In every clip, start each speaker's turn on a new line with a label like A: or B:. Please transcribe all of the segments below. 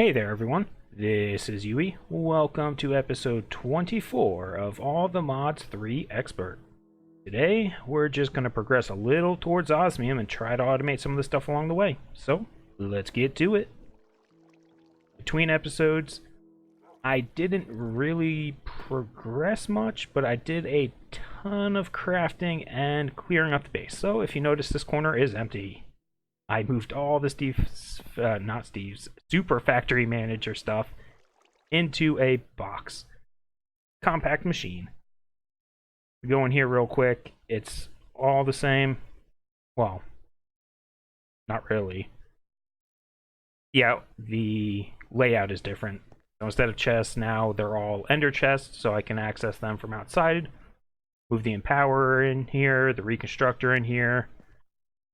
A: Hey there everyone, this is Yui. Welcome to episode 24 of All the Mods 3 Expert. Today, we're just going to progress a little towards osmium and try to automate some of the stuff along the way. So, let's get to it. Between episodes, I didn't really progress much, but I did a ton of crafting and clearing up the base. So, if you notice, this corner is empty. I moved all the Super Factory Manager stuff into a box. Compact machine. Go in here real quick. It's all the same. Well, not really. Yeah, the layout is different. So instead of chests, now they're all ender chests, so I can access them from outside. Move the Empowerer in here, the Reconstructor in here.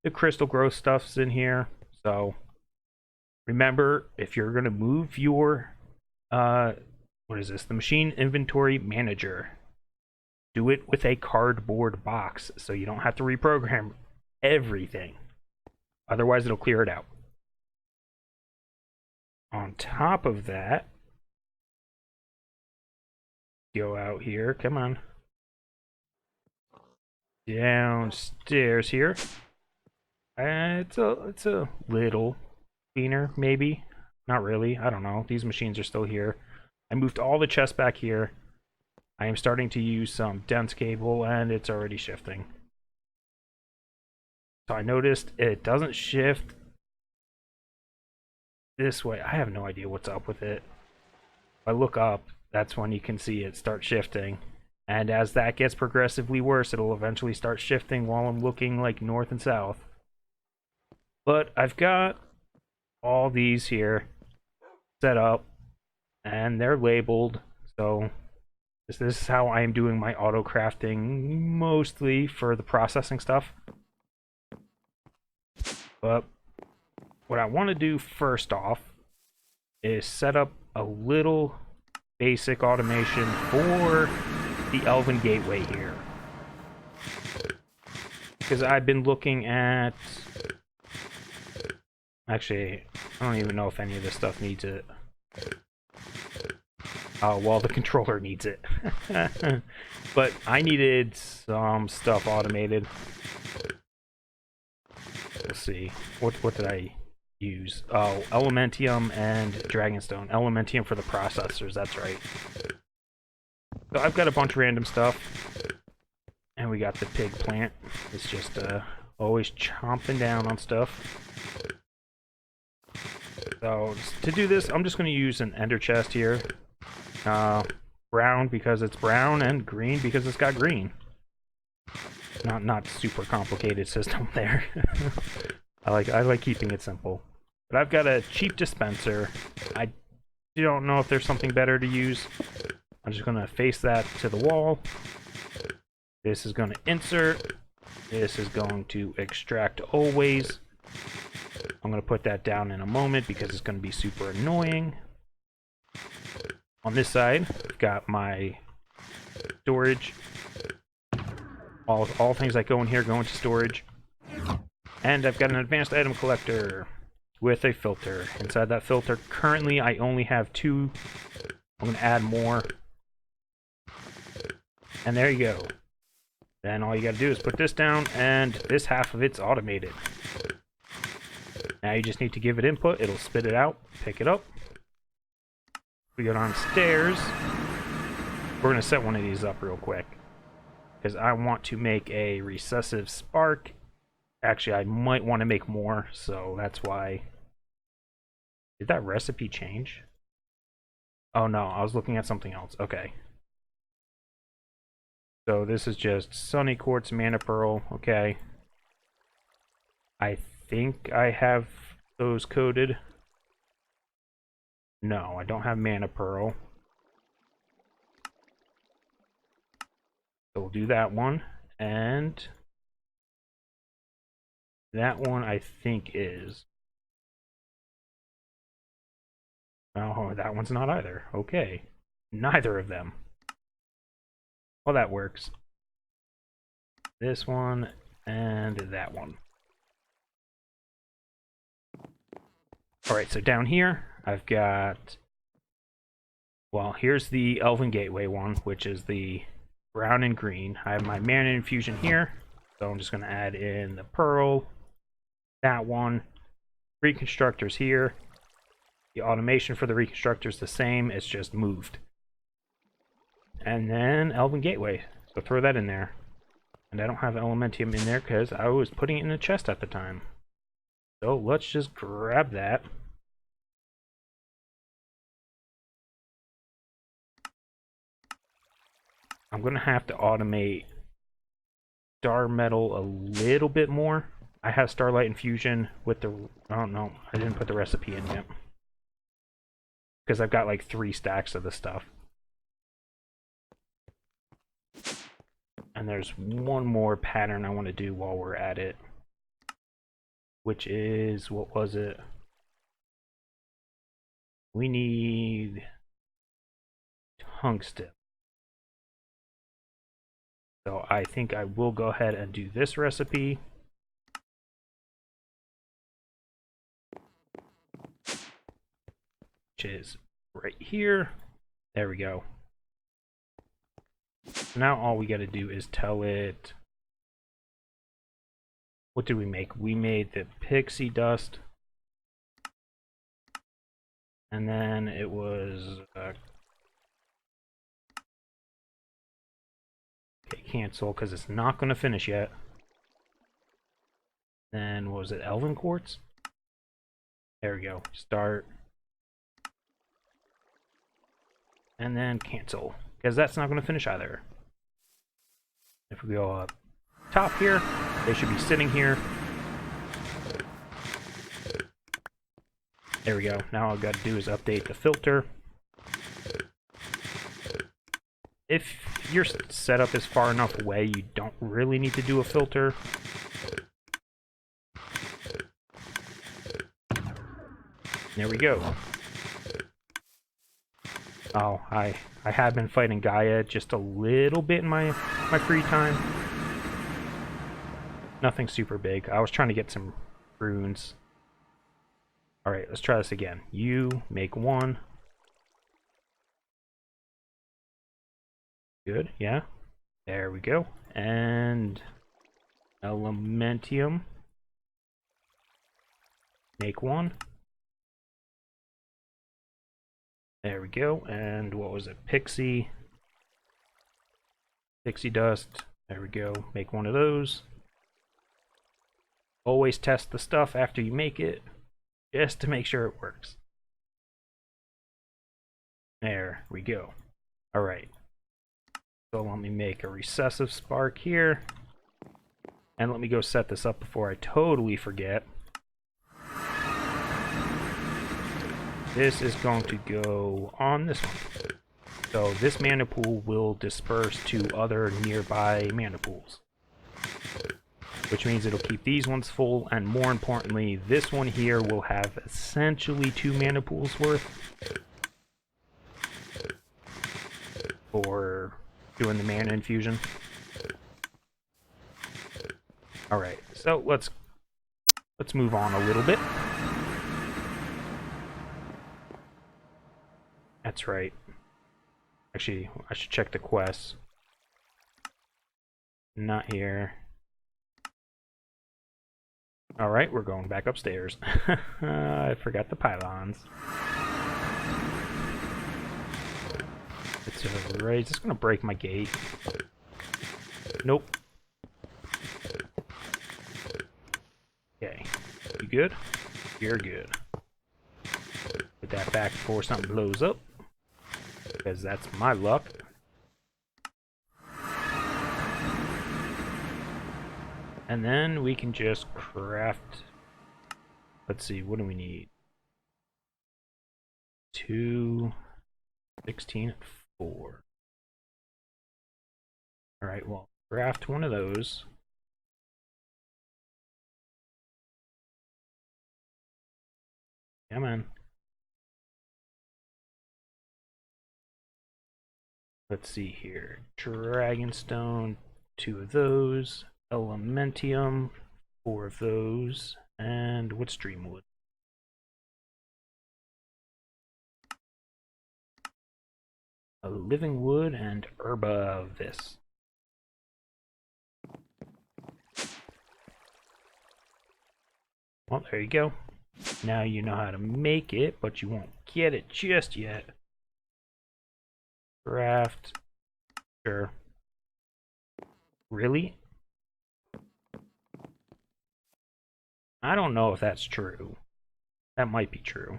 A: The crystal growth stuff's in here. So remember, if you're going to move your the machine inventory manager, do it with a cardboard box so you don't have to reprogram everything. Otherwise it'll clear it out. On top of that, go out here, come on, downstairs here. It's a little cleaner, maybe. Not really. I don't know. These machines are still here. I moved all the chests back here. I am starting to use some dense cable, and it's already shifting. So I noticed it doesn't shift this way. I have no idea what's up with it. If I look up, that's when you can see it start shifting. And as that gets progressively worse, it'll eventually start shifting while I'm looking like north and south. But I've got all these here set up, and they're labeled, so this is how I am doing my auto crafting, mostly for the processing stuff. But what I want to do first off is set up a little basic automation for the Elven Gateway here, because I've been looking at... Actually, I don't even know if any of this stuff needs it. Oh, well, the controller needs it. But I needed some stuff automated. Let's see. What did I use? Oh, ATMTeam and Dragonstone. ATMTeam for the processors, that's right. So I've got a bunch of random stuff. And we got the pig plant. It's just always chomping down on stuff. So to do this, I'm just going to use an ender chest here. Brown because it's brown, and green because it's got green. Not super complicated system there. I like keeping it simple. But I've got a cheap dispenser. I don't know if there's something better to use. I'm just going to face that to the wall. This is going to insert. This is going to extract always. I'm going to put that down in a moment because it's going to be super annoying. On this side, I've got my storage. All things that go in here go into storage. And I've got an advanced item collector with a filter. Inside that filter, currently I only have 2. I'm going to add more. And there you go. Then all you got to do is put this down, and this half of it's automated. Now you just need to give it input, it'll spit it out, pick it up. We go downstairs. We're going to set one of these up real quick, because I want to make a recessive spark. Actually, I might want to make more, so that's why. Did that recipe change? Oh no, I was looking at something else. Okay. So this is just Sunny Quartz, Mana Pearl. Okay. I think I have those coded. No, I don't have Mana Pearl. So we'll do that one. And that one I think is... Oh, that one's not either. Okay. Neither of them. Well, that works. This one and that one. Alright, so down here, I've got, well, here's the Elven Gateway one, which is the brown and green. I have my mana infusion here, so I'm just going to add in the pearl, that one. Reconstructor's here. The automation for the reconstructor's the same, it's just moved. And then Elven Gateway, so throw that in there. And I don't have Elementium in there because I was putting it in the chest at the time. So let's just grab that. I'm going to have to automate Star Metal a little bit more. I have Starlight Infusion with the... I don't know. I didn't put the recipe in yet. Because I've got like 3 stacks of the stuff. And there's one more pattern I want to do while we're at it. Which is... what was it? We need... tungsten. So I think I will go ahead and do this recipe. Which is right here. There we go. So now all we got to do is tell it... what did we make? We made the pixie dust. And then it was... okay, cancel, because it's not going to finish yet. Then, what was it? Elven Quartz? There we go. Start. And then cancel, because that's not going to finish either. If we go up top here, they should be sitting here. There we go. Now all I've got to do is update the filter. If your setup is far enough away, you don't really need to do a filter. There we go. Oh, I have been fighting Gaia just a little bit in my free time. Nothing super big. I was trying to get some runes. Alright, let's try this again. You make 1. Good, yeah. There we go. And Elementium. Make 1. There we go. And what was it? Pixie. Pixie dust. There we go. Make 1 of those. Always test the stuff after you make it, just to make sure it works. There we go. Alright. So let me make a recessive spark here. And let me go set this up before I totally forget. This is going to go on this one. So this mana pool will disperse to other nearby mana pools. Which means it'll keep these ones full, and more importantly, this one here will have essentially 2 mana pools worth for doing the mana infusion. Alright, so let's move on a little bit. That's right. Actually, I should check the quests. Not here. Alright, we're going back upstairs. I forgot the pylons. It's right. Is this gonna break my gate? Nope. Okay. You good? You're good. Put that back before something blows up. Because that's my luck. And then we can just craft... let's see, what do we need? 2, 16, 4. Alright, well, craft one of those. Come on. Let's see here. Dragonstone, 2 of those. Elementium, 4 of those. And what's Dreamwood? living wood and herba of this. Well, there you go. Now you know how to make it, but you won't get it just yet. Craft. Sure. Really? I don't know if that's true. That might be true.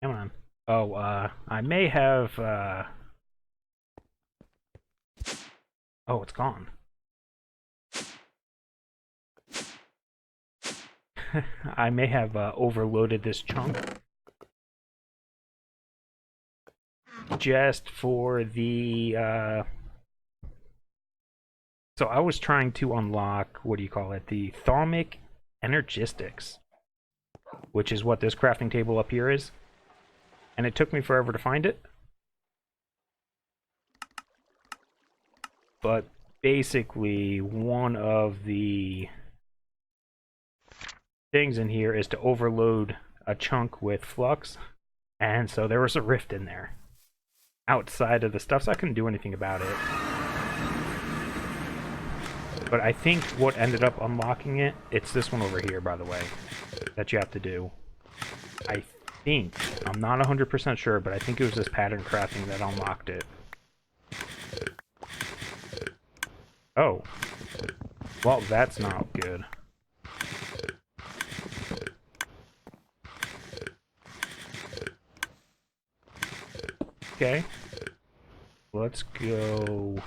A: Come on. Oh, I may have, oh, it's gone. I may have overloaded this chunk. Just for the, So I was trying to unlock, what do you call it, the Thalmic Energistics, which is what this crafting table up here is. And it took me forever to find it. But basically, one of the things in here is to overload a chunk with flux. And so there was a rift in there outside of the stuff, so I couldn't do anything about it. But I think what ended up unlocking it, it's this one over here, by the way, that you have to do. I think, I'm not 100% sure, but I think it was this pattern crafting that unlocked it. Oh. Well, that's not good. Okay. Let's go...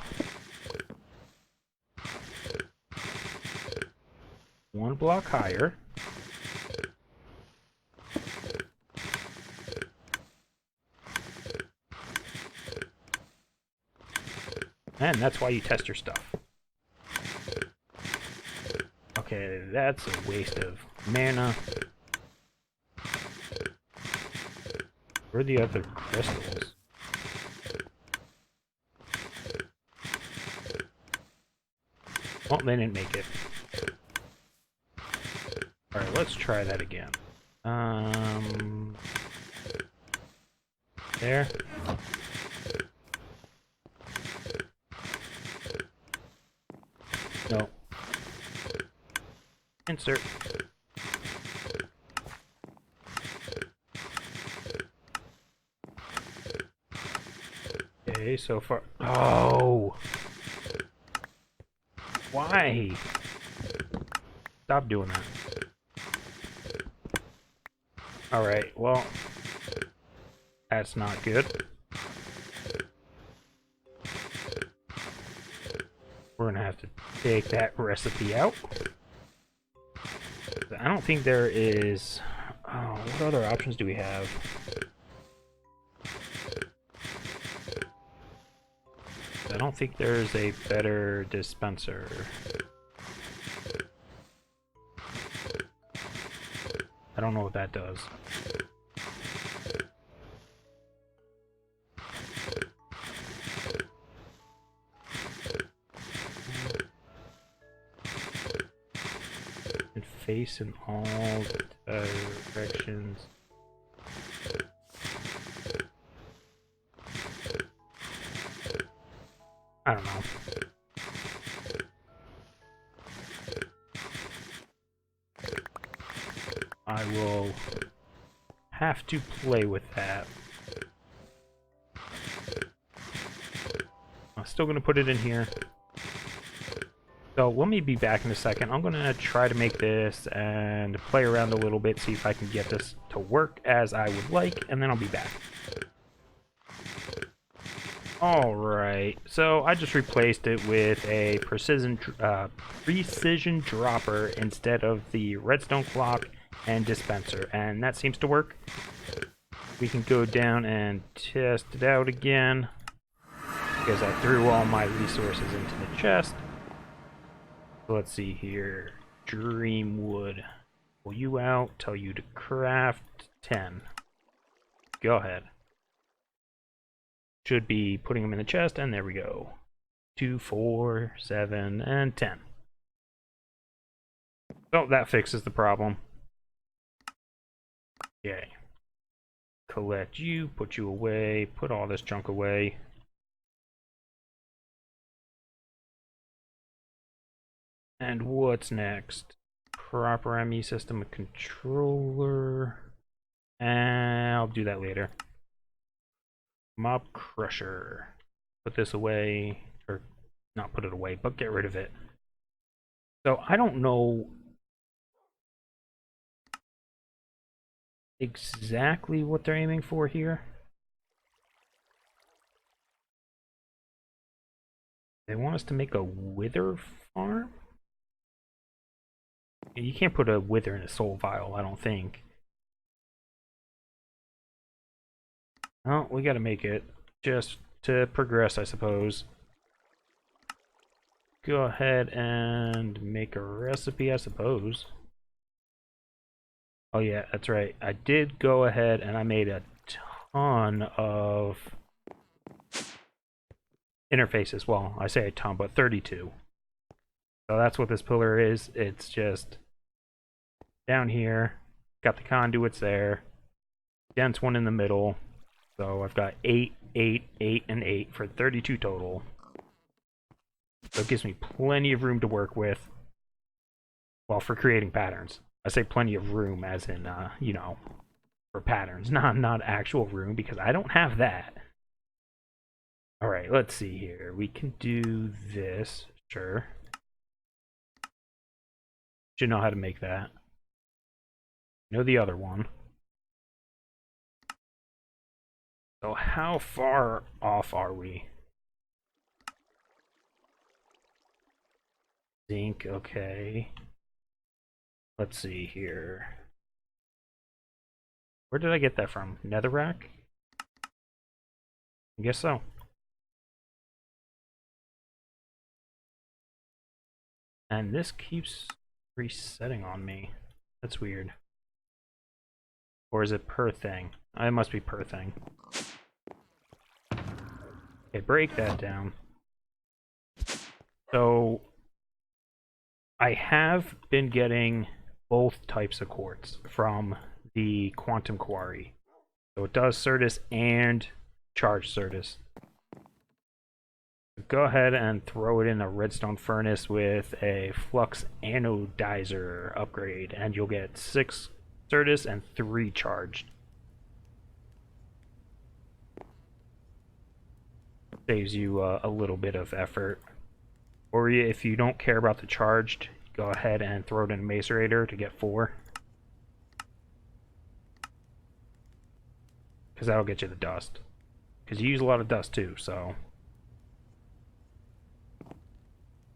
A: one block higher. And that's why you test your stuff. Okay, that's a waste of mana. Where are the other crystals? Oh, they didn't make it. Alright, let's try that again. There. No. Insert. Okay, so far. Oh! Why? Stop doing that. Alright, well, that's not good. We're gonna have to take that recipe out. I don't think there is... Oh, what other options do we have? I don't think there's a better dispenser. I don't know what that does. And face in all directions. I don't know. I will have to play with that. I'm still going to put it in here. So let me be back in a second. I'm going to try to make this and play around a little bit, see if I can get this to work as I would like, and then I'll be back. Alright, so I just replaced it with a precision dropper instead of the redstone clock and dispenser, and that seems to work. We can go down and test it out again, because I threw all my resources into the chest. So let's see here. Dreamwood. Pull you out, tell you to craft 10. Go ahead. Should be putting them in the chest, and there we go. 2, 4, 7, and 10. So that fixes the problem. Okay. collect you, put you away, put all this junk away. And what's next? Proper ME system controller. And I'll do that later. Mob crusher. Put this away, or not put it away, but get rid of it. So I don't know exactly what they're aiming for here. They want us to make a wither farm? You can't put a wither in a soul vial, I don't think. Oh, we gotta make it. Just to progress, I suppose. Go ahead and make a recipe, I suppose. Oh yeah, that's right. I did go ahead and I made a ton of interfaces. Well, I say a ton, but 32. So that's what this pillar is. It's just down here. Got the conduits there. Dense one in the middle. So I've got 8, 8, 8, and 8 for 32 total. So it gives me plenty of room to work with. Well, for creating patterns. I say plenty of room as in, you know, for patterns. Not actual room, because I don't have that. Alright, let's see here. We can do this. Sure. Should know how to make that. Know the other one. So how far off are we? Zinc, okay. Let's see here. Where did I get that from? Netherrack? I guess so. And this keeps resetting on me. That's weird. Or is it per thing? It must be per thing. Okay, break that down. So I have been getting both types of quartz from the Quantum Quarry. So it does Certus and charged Certus. Go ahead and throw it in a redstone furnace with a flux anodizer upgrade, and you'll get 6 Certus and 3 charged. Saves you a little bit of effort. Or if you don't care about the charged, go ahead and throw it in a macerator to get 4. Because that'll get you the dust. Because you use a lot of dust too, so...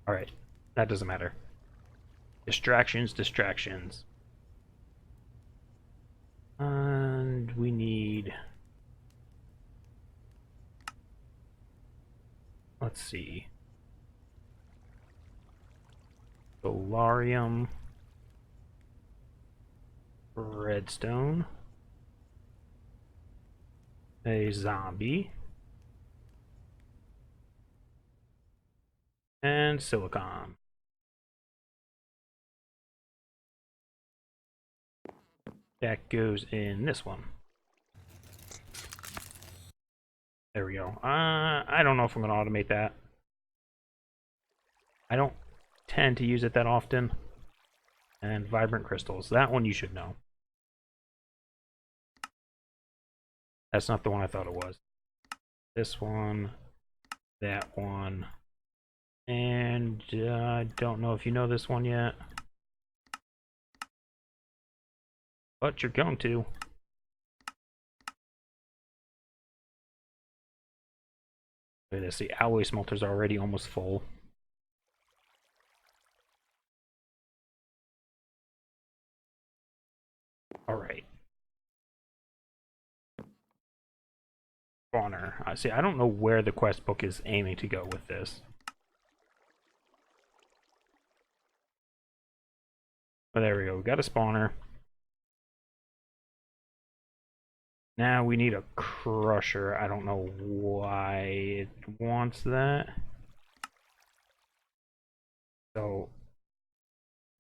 A: Alright, that doesn't matter. Distractions, distractions. And we need... Let's see. Solarium. Redstone. A zombie. And silicon. That goes in this one. There we go. I don't know if I'm going to automate that. I don't tend to use it that often. And vibrant crystals. That one you should know. That's not the one I thought it was. This one. That one. And I don't know if you know this one yet. But you're going to. Look at this, the alloy smelter's already almost full. Alright. Spawner. See, I don't know where the quest book is aiming to go with this. Oh, there we go. We got a spawner. Now we need a crusher. I don't know why it wants that. So,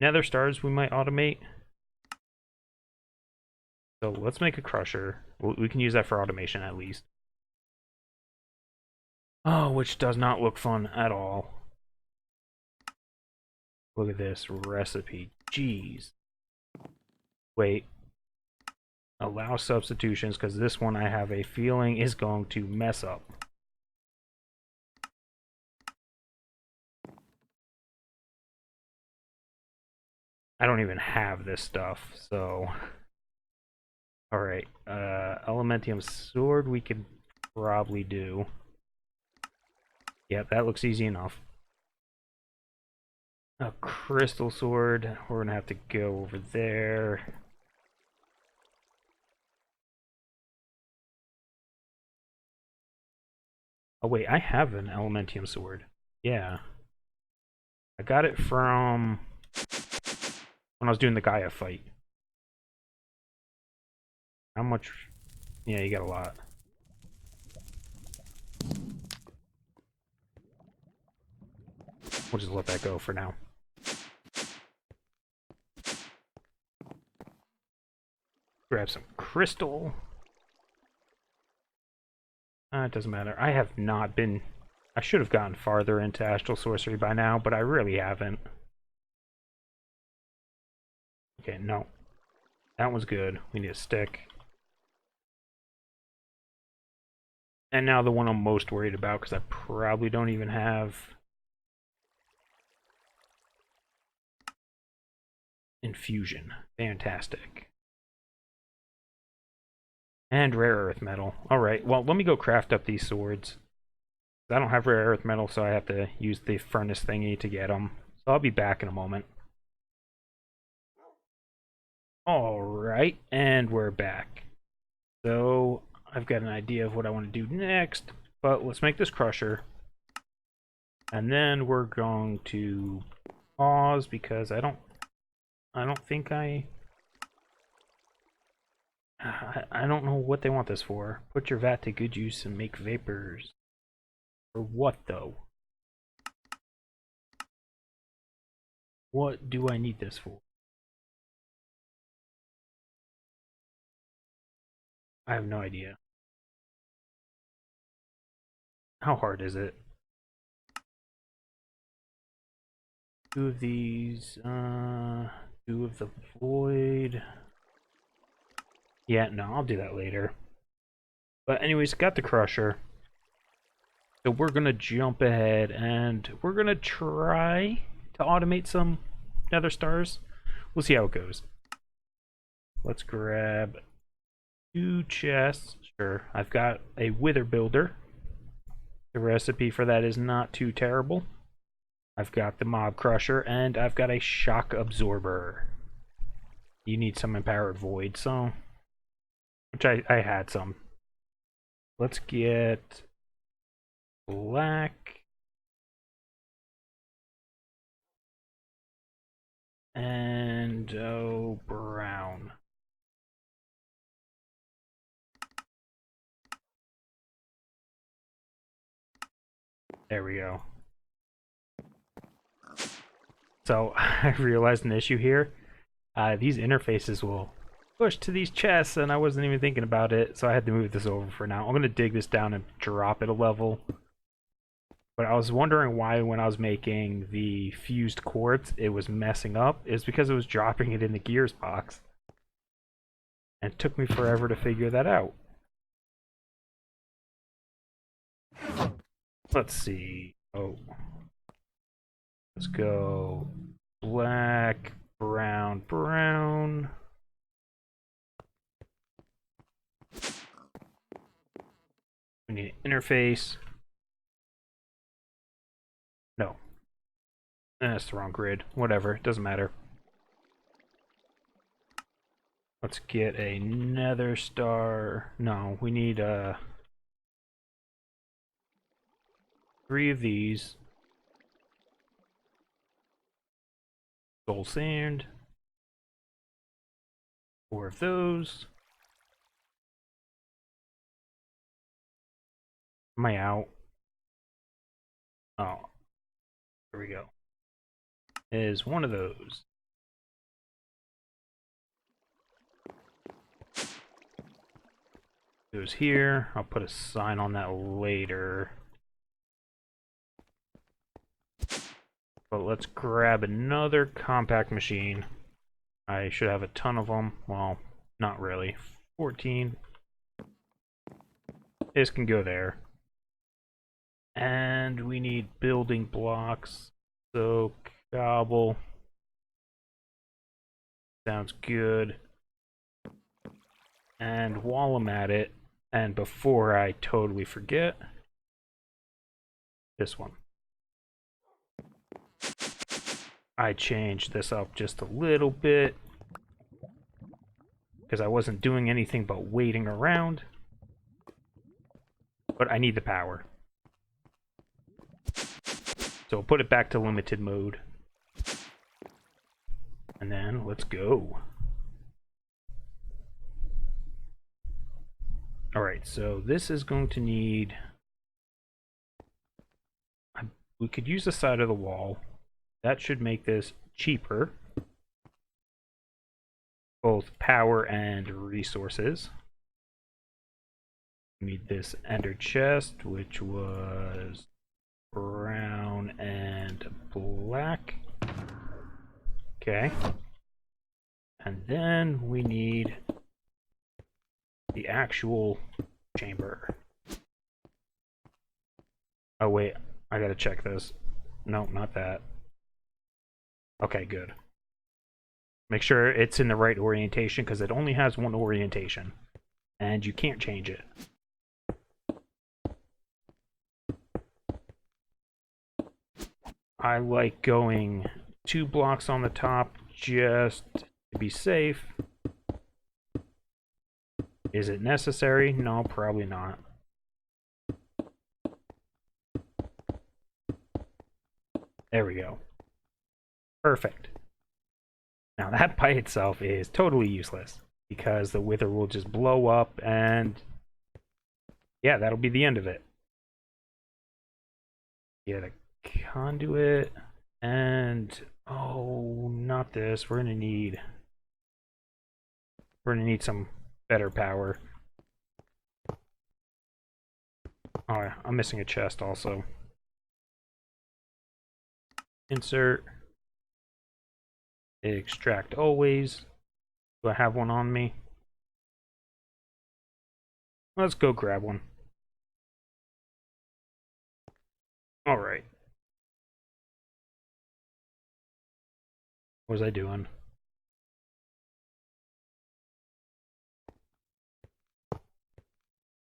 A: nether stars we might automate. So let's make a crusher. We can use that for automation at least. Oh, which does not look fun at all. Look at this recipe. Jeez. Wait. Allow substitutions, because this one I have a feeling is going to mess up. I don't even have this stuff, so... Alright, Elementium Sword we could probably do. Yep, that looks easy enough. A Crystal Sword, we're gonna have to go over there. Oh wait, I have an Elementium Sword. Yeah. I got it from... when I was doing the Gaia fight. How much? Yeah, you got a lot. We'll just let that go for now. Grab some crystal. It doesn't matter. I have not been... I should have gotten farther into Astral Sorcery by now, but I really haven't. Okay, no. That one's good. We need a stick. And now the one I'm most worried about, because I probably don't even have... Infusion. Fantastic. And rare earth metal. Alright, well, let me go craft up these swords. I don't have rare earth metal, so I have to use the furnace thingy to get them. So I'll be back in a moment. Alright, and we're back. So, I've got an idea of what I want to do next, but let's make this crusher. And then we're going to pause, because I don't think I don't know what they want this for. Put your vat to good use and make vapors. For what, though? What do I need this for? I have no idea. How hard is it? 2 of these, 2 of the void. Yeah, no, I'll do that later. But anyways, got the crusher. So we're gonna jump ahead and we're gonna try to automate some nether stars. We'll see how it goes. Let's grab 2 chests. Sure, I've got a wither builder. The recipe for that is not too terrible. I've got the mob crusher and I've got a shock absorber. You need some empowered void, so... which I had some. Let's get... black. And, oh, brown. There we go. So, I realized an issue here. These interfaces will push to these chests, and I wasn't even thinking about it, so I had to move this over for now. I'm going to dig this down and drop it a level. But I was wondering why when I was making the fused quartz, it was messing up. It's because it was dropping it in the gears box. And it took me forever to figure that out. Let's see. Oh. Let's go black, brown, brown. We need an interface. No. That's the wrong grid. Whatever, it doesn't matter. Let's get a nether star. No, we need 3 of these. Soul sand. 4 of those. Am I out? Oh. Here we go. Is 1 of those. Goes here. I'll put a sign on that later. But let's grab another compact machine. I should have a ton of them. Well, not really. 14. This can go there. And we need building blocks. So, cobble. Sounds good. And while I'm at it, and before I totally forget, this one. I changed this up just a little bit because I wasn't doing anything but waiting around. But I need the power. So I'll put it back to limited mode. And then let's go. Alright, so this is going to need... we could use the side of the wall. That should make this cheaper. Both power and resources. We need this ender chest, which was brown and black. Okay. And then we need the actual chamber. Oh wait, I gotta check this. No, not that. Okay, good. Make sure it's in the right orientation because it only has one orientation. And you can't change it. I like going 2 blocks on the top just to be safe. Is it necessary? No, probably not. There we go. Perfect. Now that by itself is totally useless because the wither will just blow up and yeah, that'll be the end of it. Get a conduit and oh, not this. We're gonna need some better power. Oh, I'm missing a chest also. Insert. Extract always. Do I have one on me? Let's go grab one. Alright. What was I doing?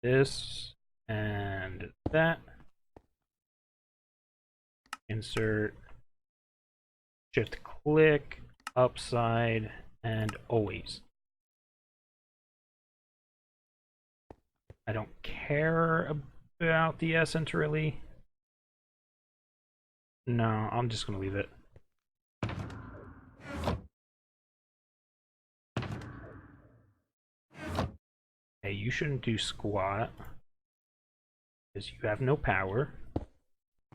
A: This and that. Insert. Shift click. Upside and always. I don't care about the essence really. No, I'm just gonna leave it. Hey, you shouldn't do squat because you have no power.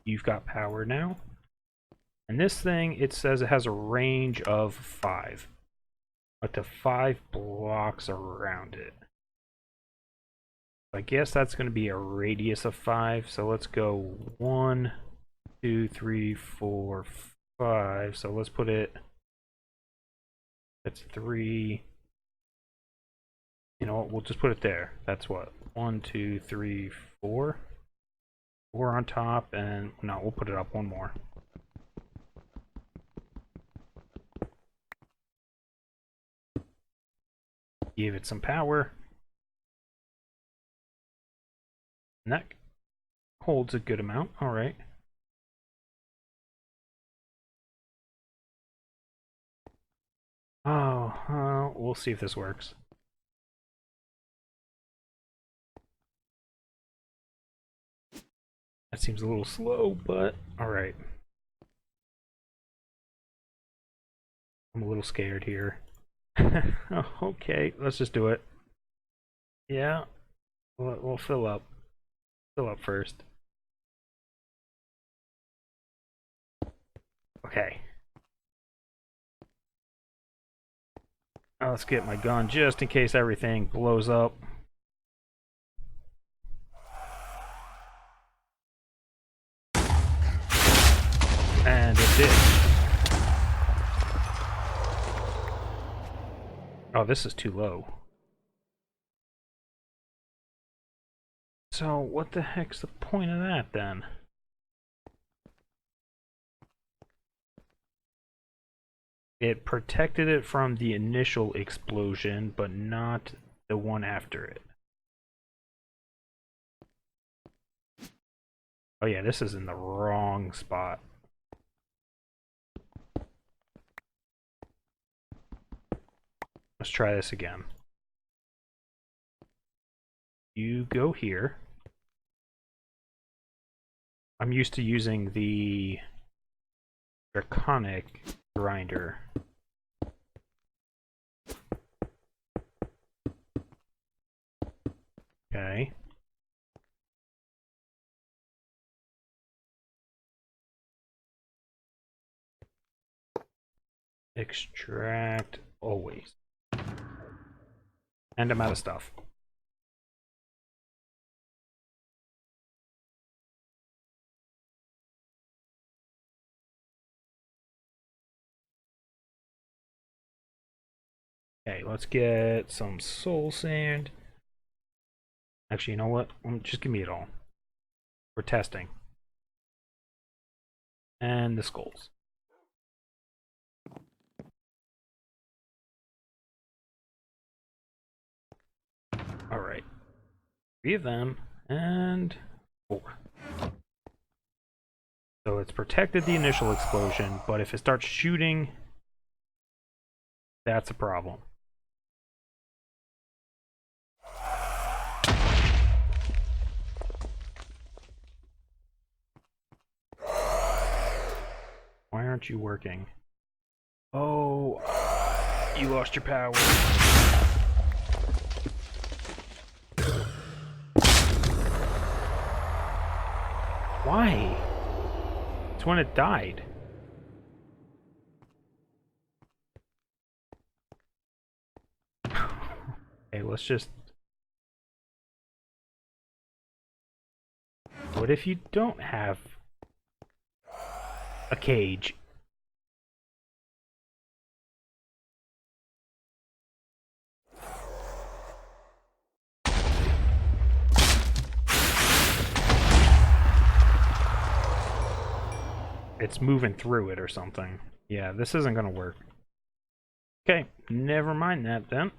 A: You've got power now. And this thing, it says it has a range of 5. Up to 5 blocks around it. I guess that's going to be a radius of 5. So let's go 1, 2, 3, 4, 5. So let's put it... that's 3... you know what, we'll just put it there. That's what? 1, 2, 3, 4. 4 on top, and... no, we'll put it up one more. Give it some power. And that holds a good amount. Alright. Oh, we'll see if this works. That seems a little slow, but alright. I'm a little scared here. Okay, let's just do it. Yeah, we'll fill up. Fill up first. Okay. Now let's get my gun just in case everything blows up. Oh, this is too low. So, what the heck's the point of that, then? It protected it from the initial explosion, but not the one after it. Oh yeah, this is in the wrong spot. Let's try this again. You go here. I'm used to using the draconic grinder. Okay. Extract always. And I'm out of stuff. Okay, let's get some soul sand. Actually, you know what? Just give me it all. We're testing. And the skulls. Alright. 3 of them, and 4. So it's protected the initial explosion, but if it starts shooting, that's a problem. Why aren't you working? Oh, you lost your power. Why? It's when it died. Okay, let's just... What if you don't have a cage? It's moving through it or something. Yeah, this isn't gonna work. Okay, never mind that then.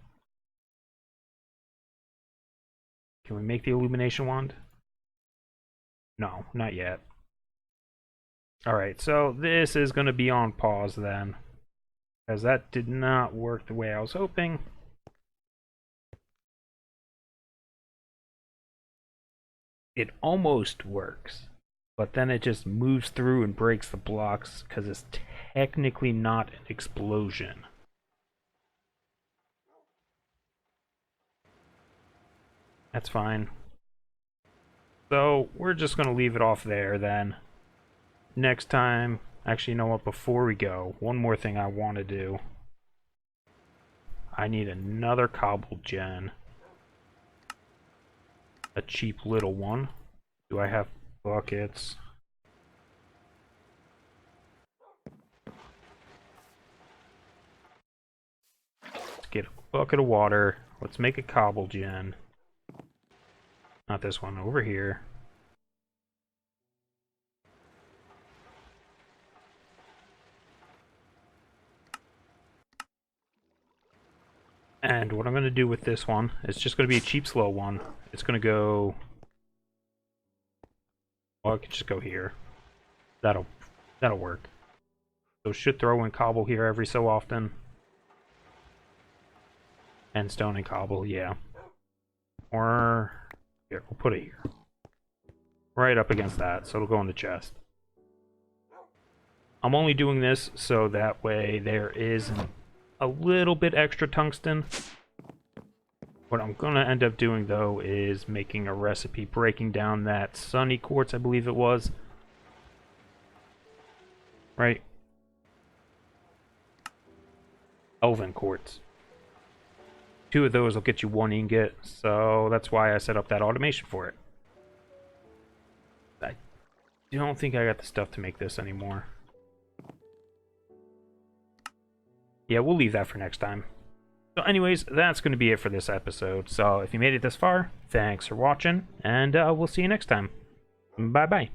A: Can we make the Illumination Wand? No, not yet. Alright, so this is gonna be on pause then. Because that did not work the way I was hoping. It almost works. But then it just moves through and breaks the blocks because it's technically not an explosion. That's fine. So we're just going to leave it off there then. Next time, actually, you know what, before we go, one more thing I want to do. I need another cobble gen. A cheap little one. Do I have buckets? Let's get a bucket of water. Let's make a cobble gen. Not this one, over here. And what I'm going to do with this one, it's just going to be a cheap, slow one. It's going to go... Well, I could just go here. That'll work. So should throw in cobble here every so often. And stone and cobble, yeah. Or... Here, we'll put it here. Right up against that, so it'll go in the chest. I'm only doing this so that way there is a little bit extra tungsten. What I'm going to end up doing, though, is making a recipe breaking down that sunny quartz, I believe it was. Right? Elven quartz. 2 of those will get you 1 ingot, so that's why I set up that automation for it. I don't think I got the stuff to make this anymore. Yeah, we'll leave that for next time. So anyways, that's going to be it for this episode. So if you made it this far, thanks for watching, and we'll see you next time. Bye-bye.